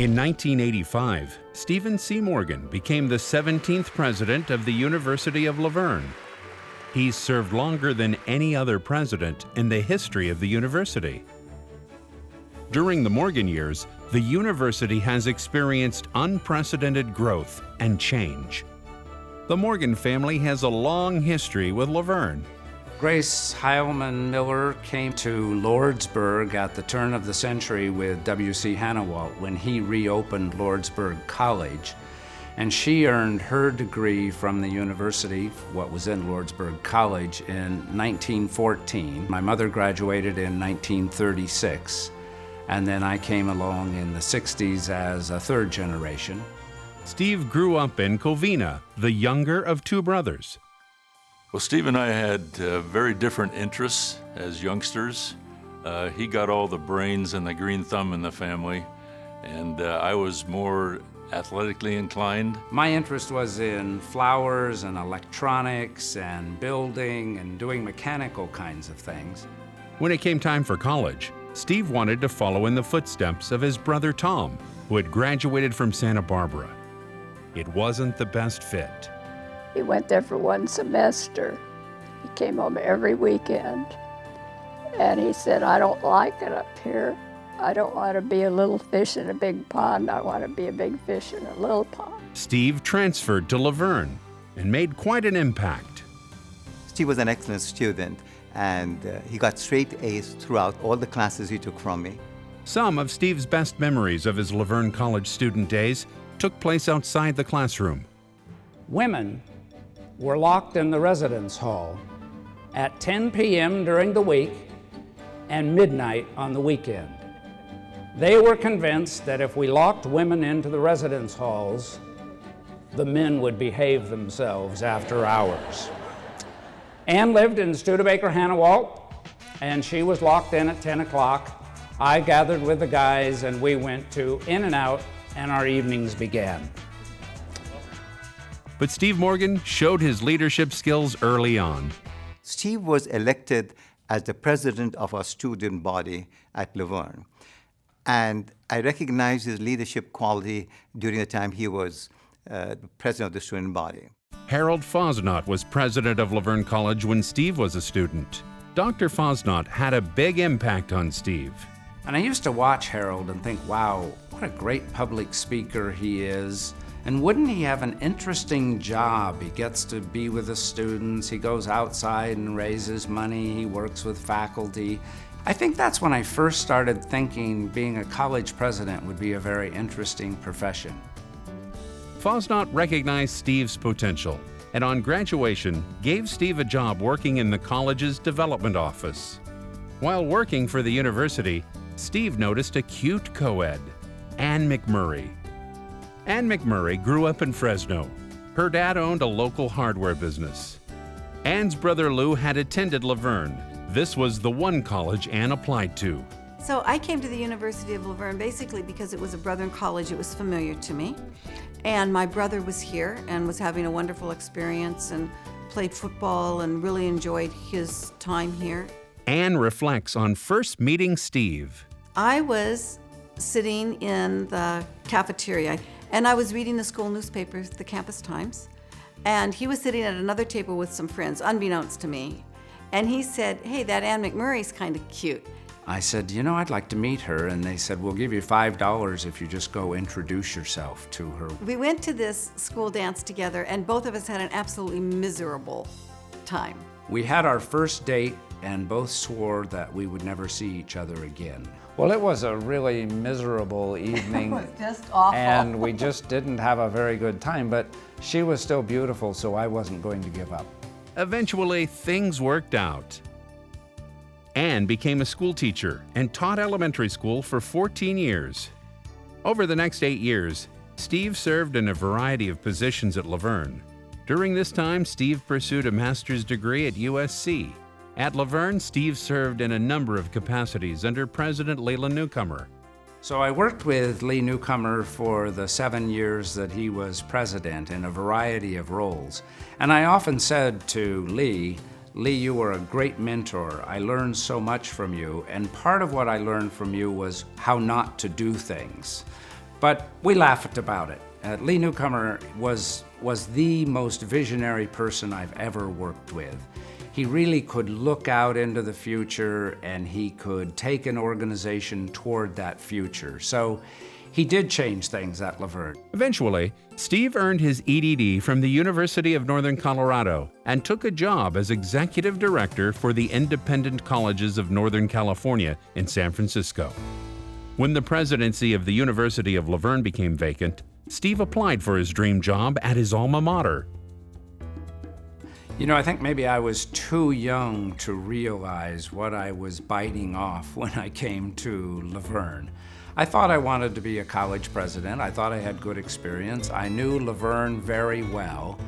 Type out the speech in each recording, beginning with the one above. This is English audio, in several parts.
In 1985, Stephen C. Morgan became the 17th president of the University of La Verne. He's served longer than any other president in the history of the university. During the Morgan years, the university has experienced unprecedented growth and change. The Morgan family has a long history with La Verne. Grace Heilman Miller came to Lordsburg at the turn of the century with W.C. Hannawalt when he reopened Lordsburg College. And she earned her degree from the university, what was in Lordsburg College, in 1914. My mother graduated in 1936, and then I came along in the 60s as a third generation. Steve grew up in Covina, the younger of two brothers. Well, Steve and I had very different interests as youngsters. He got all the brains and the green thumb in the family, and I was more athletically inclined. My interest was in flowers and electronics and building and doing mechanical kinds of things. When it came time for college, Steve wanted to follow in the footsteps of his brother Tom, who had graduated from Santa Barbara. It wasn't the best fit. He went there for one semester. He came home every weekend. And he said, I don't like it up here. I don't want to be a little fish in a big pond. I want to be a big fish in a little pond. Steve transferred to La Verne and made quite an impact. Steve was an excellent student, and he got straight A's throughout all the classes he took from me. Some of Steve's best memories of his La Verne College student days took place outside the classroom. Women were locked in the residence hall at 10 p.m. during the week and midnight on the weekend. They were convinced that if we locked women into the residence halls, the men would behave themselves after hours. Anne lived in Studebaker Hannawalt, and she was locked in at 10 o'clock. I gathered with the guys, and we went to In and Out, and our evenings began. But Steve Morgan showed his leadership skills early on. Steve was elected as the president of our student body at La Verne. And I recognized his leadership quality during the time he was the president of the student body. Harold Fosnot was president of La Verne College when Steve was a student. Dr. Fosnot had a big impact on Steve. And I used to watch Harold and think, wow, what a great public speaker he is. And wouldn't he have an interesting job? He gets to be with the students, he goes outside and raises money, he works with faculty. I think that's when I first started thinking being a college president would be a very interesting profession. Fosnot recognized Steve's potential, and on graduation, gave Steve a job working in the college's development office. While working for the university, Steve noticed a cute co-ed, Anne McMurray. Anne McMurray grew up in Fresno. Her dad owned a local hardware business. Anne's brother Lou had attended La Verne. This was the one college Anne applied to. So I came to the University of La Verne basically because it was a Brethren college. It was familiar to me. And my brother was here and was having a wonderful experience and played football and really enjoyed his time here. Anne reflects on first meeting Steve. I was sitting in the cafeteria and I was reading the school newspaper, the Campus Times, and he was sitting at another table with some friends, unbeknownst to me. And he said, hey, that Anne McMurray's kind of cute. I said, you know, I'd like to meet her. And they said, we'll give you $5 if you just go introduce yourself to her. We went to this school dance together, and both of us had an absolutely miserable time. We had our first date, and both swore that we would never see each other again. Well, it was a really miserable evening. It was just awful. And we just didn't have a very good time, but she was still beautiful, so I wasn't going to give up. Eventually, things worked out. Anne became a school teacher and taught elementary school for 14 years. Over the next 8 years, Steve served in a variety of positions at La Verne. During this time, Steve pursued a master's degree at USC. At La Verne, Steve served in a number of capacities under President Leland Newcomer. So I worked with Lee Newcomer for the 7 years that he was president in a variety of roles. And I often said to Lee, you were a great mentor. I learned so much from you. And part of what I learned from you was how not to do things. But we laughed about it. Lee Newcomer was the most visionary person I've ever worked with. He really could look out into the future, and he could take an organization toward that future. So he did change things at Laverne. Eventually, Steve earned his EDD from the University of Northern Colorado and took a job as executive director for the Independent Colleges of Northern California in San Francisco. When the presidency of the University of Laverne became vacant, Steve applied for his dream job at his alma mater. You know, I think maybe I was too young to realize what I was biting off when I came to Laverne. I thought I wanted to be a college president. I thought I had good experience. I knew Laverne very well,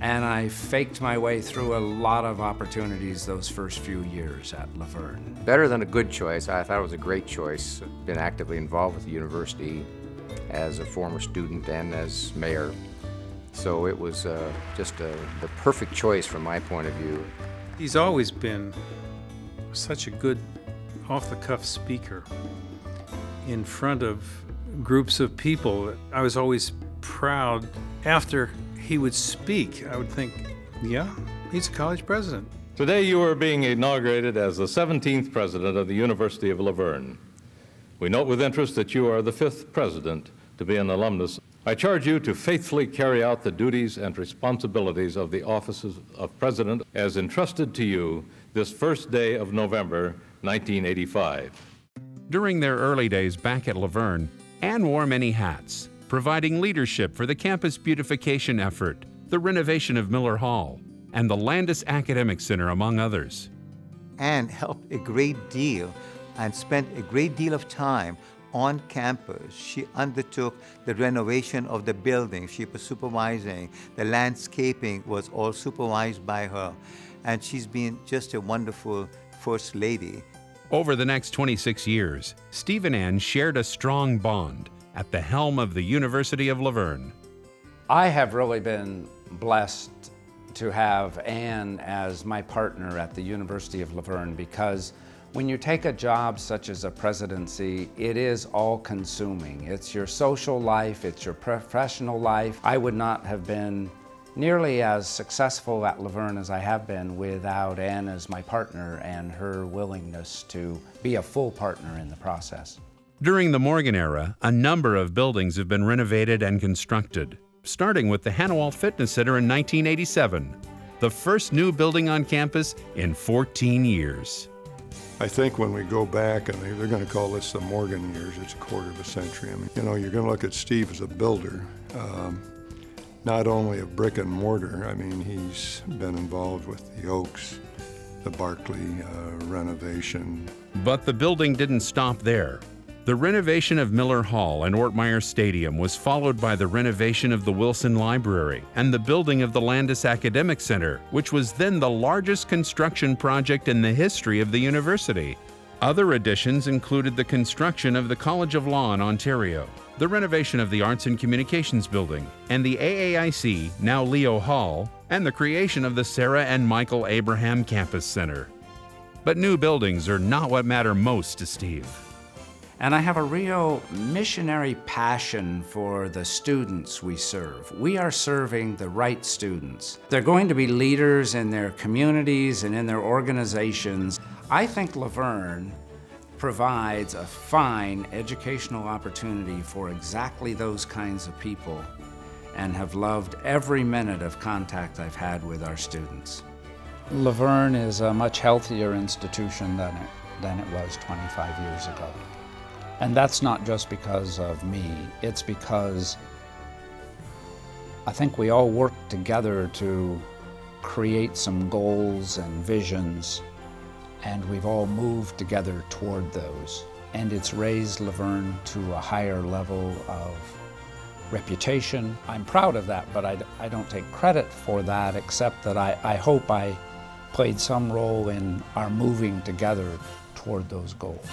and I faked my way through a lot of opportunities those first few years at Laverne. Better than a good choice. I thought it was a great choice. Been actively involved with the university as a former student and as mayor. So it was just the perfect choice from my point of view. He's always been such a good off-the-cuff speaker in front of groups of people. I was always proud. After he would speak, I would think, yeah, he's a college president. Today you are being inaugurated as the 17th president of the University of Laverne. We note with interest that you are the 5th president to be an alumnus. I charge you to faithfully carry out the duties and responsibilities of the office of president as entrusted to you this first day of November, 1985. During their early days back at Laverne, Ann wore many hats, providing leadership for the campus beautification effort, the renovation of Miller Hall, and the Landis Academic Center, among others. Ann helped a great deal and spent a great deal of time on campus. She undertook the renovation of the building. She was supervising. The landscaping was all supervised by her. And she's been just a wonderful first lady. Over the next 26 years, Steve and Ann shared a strong bond at the helm of the University of Laverne. I have really been blessed to have Ann as my partner at the University of Laverne, because when you take a job such as a presidency, it is all-consuming. It's your social life, it's your professional life. I would not have been nearly as successful at Laverne as I have been without Ann as my partner and her willingness to be a full partner in the process. During the Morgan era, a number of buildings have been renovated and constructed, starting with the Hanawalt Fitness Center in 1987, the first new building on campus in 14 years. I think when we go back, and they're going to call this the Morgan years, it's a quarter of a century. I mean, you know, you're going to look at Steve as a builder, not only of brick and mortar. I mean, he's been involved with the Oaks, the Barclay renovation. But the building didn't stop there. The renovation of Miller Hall and Ortmeyer Stadium was followed by the renovation of the Wilson Library and the building of the Landis Academic Center, which was then the largest construction project in the history of the university. Other additions included the construction of the College of Law in Ontario, the renovation of the Arts and Communications Building, and the AAIC, now Leo Hall, and the creation of the Sarah and Michael Abraham Campus Center. But new buildings are not what matter most to Steve. And I have a real missionary passion for the students we serve. We are serving the right students. They're going to be leaders in their communities and in their organizations. I think Laverne provides a fine educational opportunity for exactly those kinds of people, and have loved every minute of contact I've had with our students. Laverne is a much healthier institution than it was 25 years ago. And that's not just because of me, it's because I think we all work together to create some goals and visions, and we've all moved together toward those. And it's raised Laverne to a higher level of reputation. I'm proud of that, but I don't take credit for that, except that I hope I played some role in our moving together toward those goals.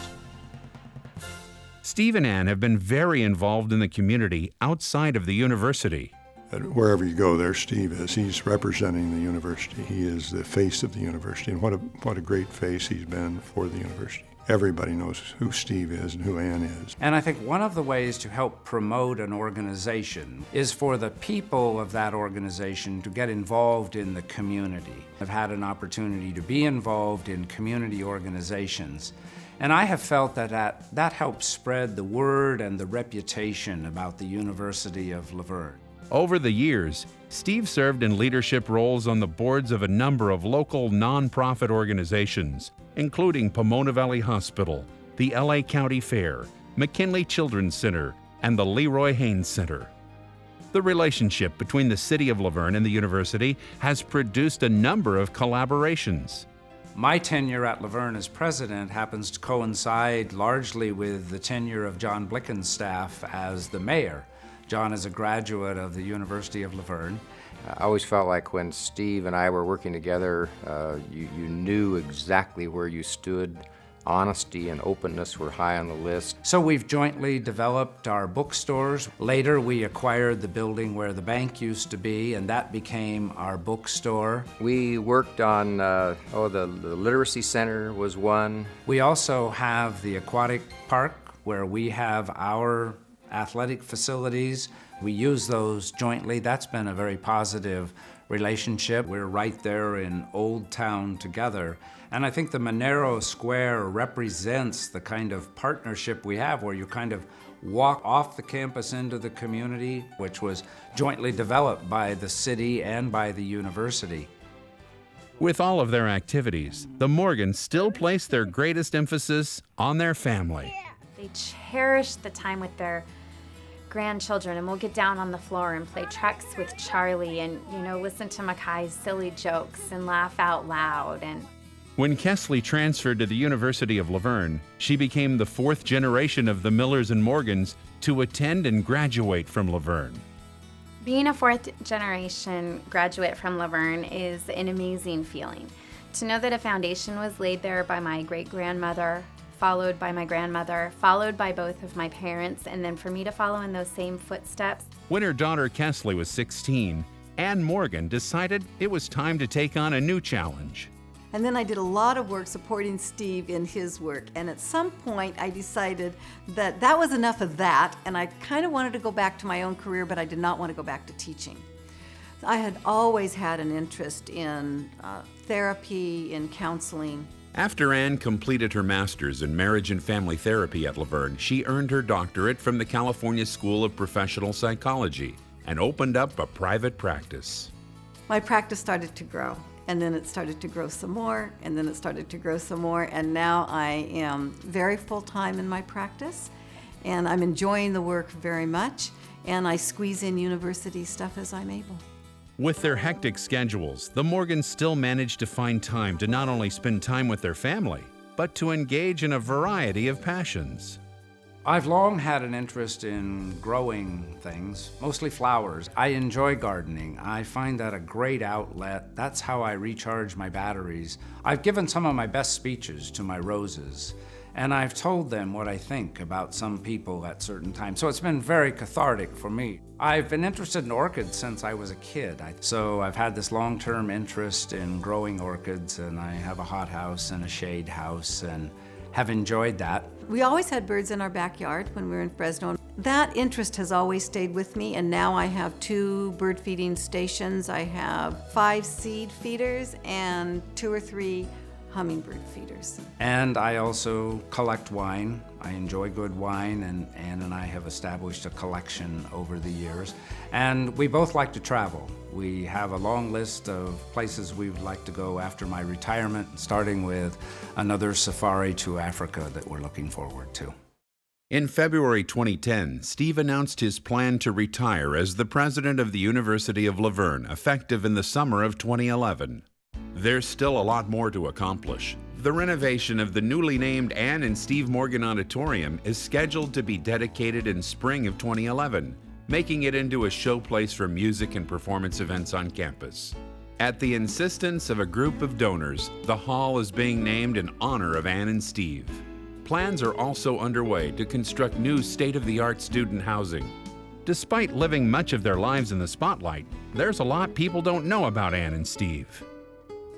Steve and Ann have been very involved in the community outside of the university. Wherever you go, there Steve is. He's representing the university. He is the face of the university, and what a great face he's been for the university. Everybody knows who Steve is and who Ann is. And I think one of the ways to help promote an organization is for the people of that organization to get involved in the community. I've had an opportunity to be involved in community organizations, and I have felt that helps spread the word and the reputation about the University of La Verne. Over the years, Steve served in leadership roles on the boards of a number of local nonprofit organizations, including Pomona Valley Hospital, the LA County Fair, McKinley Children's Center, and the Leroy Haynes Center. The relationship between the City of La Verne and the university has produced a number of collaborations. My tenure at La Verne as president happens to coincide largely with the tenure of John Blicken's staff as the mayor. John is a graduate of the University of La Verne. I always felt like when Steve and I were working together, you knew exactly where you stood. Honesty and openness were high on the list. So we've jointly developed our bookstores. Later, we acquired the building where the bank used to be, and that became our bookstore. We worked on, the Literacy Center was one. We also have the aquatic park where we have our athletic facilities. We use those jointly. That's been a very positive relationship. We're right there in Old Town together. And I think the Monero Square represents the kind of partnership we have where you kind of walk off the campus into the community, which was jointly developed by the city and by the university. With all of their activities, the Morgans still place their greatest emphasis on their family. They cherish the time with their grandchildren, and we'll get down on the floor and play tricks with Charlie and, listen to Mackay's silly jokes and laugh out loud. And when Kesley transferred to the University of La Verne, she became the fourth generation of the Millers and Morgans to attend and graduate from La Verne. Being a fourth generation graduate from La Verne is an amazing feeling. To know that a foundation was laid there by my great-grandmother, followed by my grandmother, followed by both of my parents, and then for me to follow in those same footsteps. When her daughter Kesley was 16, Ann Morgan decided it was time to take on a new challenge. And then I did a lot of work supporting Steve in his work. And at some point I decided that was enough of that, and I kind of wanted to go back to my own career, but I did not want to go back to teaching. I had always had an interest in therapy, in counseling. After Ann completed her master's in marriage and family therapy at La Verne, she earned her doctorate from the California School of Professional Psychology and opened up a private practice. My practice started to grow, and then it started to grow some more, and then it started to grow some more, and now I am very full-time in my practice, and I'm enjoying the work very much, and I squeeze in university stuff as I'm able. With their hectic schedules, the Morgans still manage to find time to not only spend time with their family, but to engage in a variety of passions. I've long had an interest in growing things, mostly flowers. I enjoy gardening. I find that a great outlet. That's how I recharge my batteries. I've given some of my best speeches to my roses, and I've told them what I think about some people at certain times. So it's been very cathartic for me. I've been interested in orchids since I was a kid. So I've had this long-term interest in growing orchids, and I have a hothouse and a shade house and have enjoyed that. We always had birds in our backyard when we were in Fresno. That interest has always stayed with me, and now I have 2 bird feeding stations. I have 5 seed feeders and 2 or 3 hummingbird feeders. And I also collect wine. I enjoy good wine, and Ann and I have established a collection over the years. And we both like to travel. We have a long list of places we would like to go after my retirement, starting with another safari to Africa that we're looking forward to. In February 2010, Steve announced his plan to retire as the president of the University of La Verne, effective in the summer of 2011. There's still a lot more to accomplish. The renovation of the newly named Ann and Steve Morgan Auditorium is scheduled to be dedicated in spring of 2011, making it into a showplace for music and performance events on campus. At the insistence of a group of donors, the hall is being named in honor of Ann and Steve. Plans are also underway to construct new state-of-the-art student housing. Despite living much of their lives in the spotlight, there's a lot people don't know about Ann and Steve.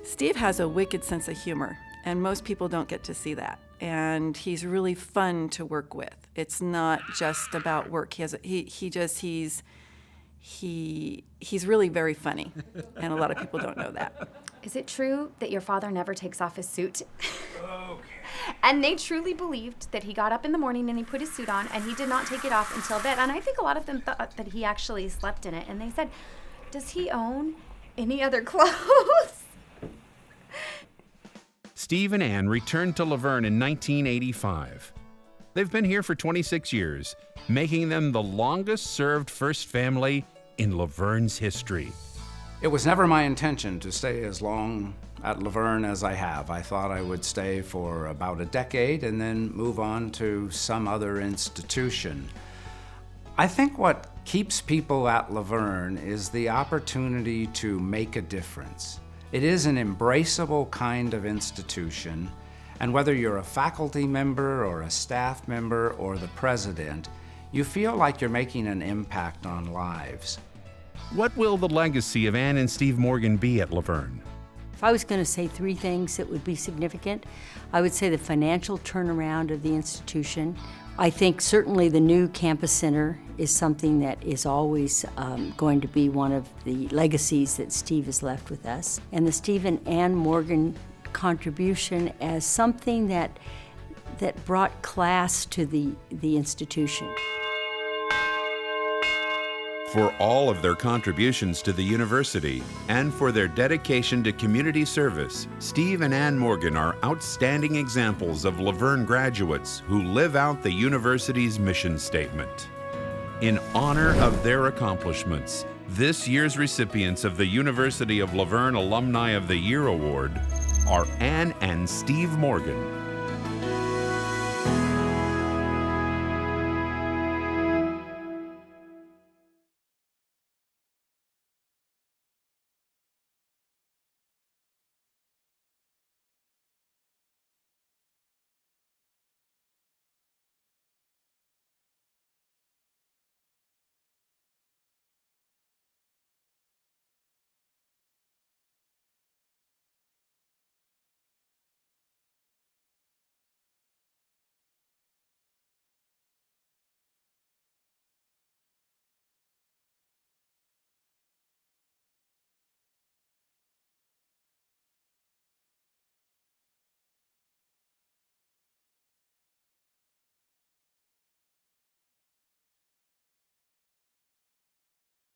Steve has a wicked sense of humor, and most people don't get to see that. And he's really fun to work with. It's not just about work. He's really very funny, and a lot of people don't know that. Is it true that your father never takes off his suit? Okay. And they truly believed that he got up in the morning and he put his suit on and he did not take it off until bed. And I think a lot of them thought that he actually slept in it. And they said, does he own any other clothes? Steve and Ann returned to Laverne in 1985. They've been here for 26 years, making them the longest-served first family in Laverne's history. It was never my intention to stay as long at Laverne as I have. I thought I would stay for about a decade and then move on to some other institution. I think what keeps people at Laverne is the opportunity to make a difference. It is an embraceable kind of institution, and whether you're a faculty member or a staff member or the president, you feel like you're making an impact on lives. What will the legacy of Ann and Steve Morgan be at Laverne? If I was going to say three things that would be significant, I would say the financial turnaround of the institution. I think certainly the new campus center is something that is always going to be one of the legacies that Steve has left with us. And the Steve and Ann Morgan contribution as something that brought class to the institution. For all of their contributions to the university and for their dedication to community service, Steve and Ann Morgan are outstanding examples of Laverne graduates who live out the university's mission statement. In honor of their accomplishments, this year's recipients of the University of Laverne Alumni of the Year Award are Ann and Steve Morgan.